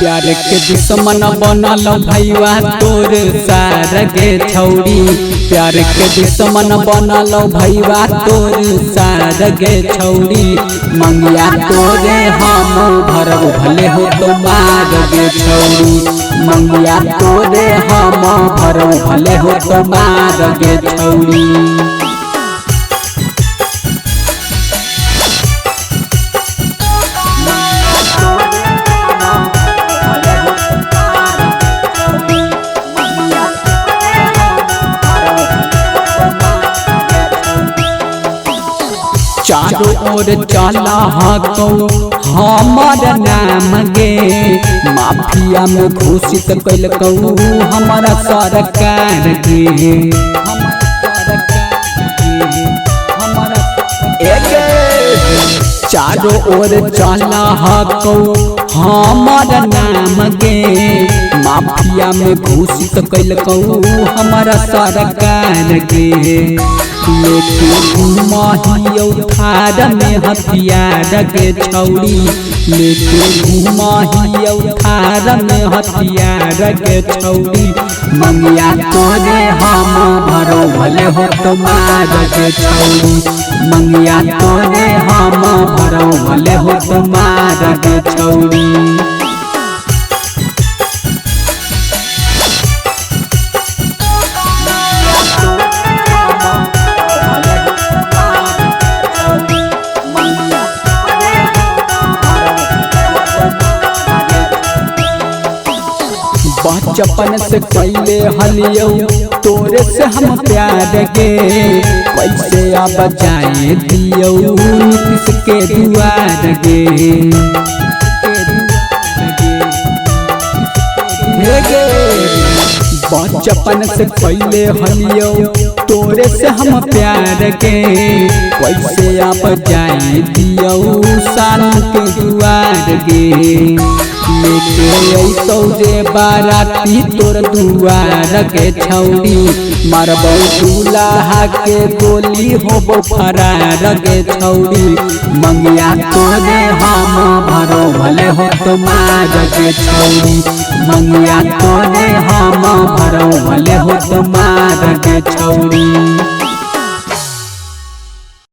प्यार के दुश्मन बनल भैया तोर सार गे छौरी। प्यार के दुश्मन बनल भैया तोर सार गे छौरी। मंगिया तोरे हम भरब भले हो तो मार गे छौरी। मंगिया तोरे हम भरब भले हो तो मार गे छौरी। चारों ओर चला हको हमार नाम गे। माफिया में घोषित कैलकौ हमारा सरकार गे। चारों ओर चला हको हमार नाम गे। माफिया में घोषित कैलकौ हमारा सरकार गे। लेके घुमाहियो थार में हथियार गे छौरी। लेके घुमाहियो थार में हथियार गे छौरी। मंगिया तोरे हम भरो भले हो तो मार गे छौरी। मंगिया तोरे हम भरो भले हो तो मार गे छौरी। बचपन से कैले हलियो तोरे से हम प्यार गे। कैसे अब जाए दियो नीतीश के दुआर गे। बचपन से कैले हलियो तोरे से हम प्यार गे। कैसे अब जाए दियो शान के दुआर गे। लेके अइतौ जे बाराती तोर दुआर गे छौरी। मारबौ दूल्हा के गोली होबौ फरार गे छौरी। मंगिया तोरे हम भरो भले हो तो मार गे छौरी। मंगिया तोरे हम भरो भले हो तो मार गे छौरी।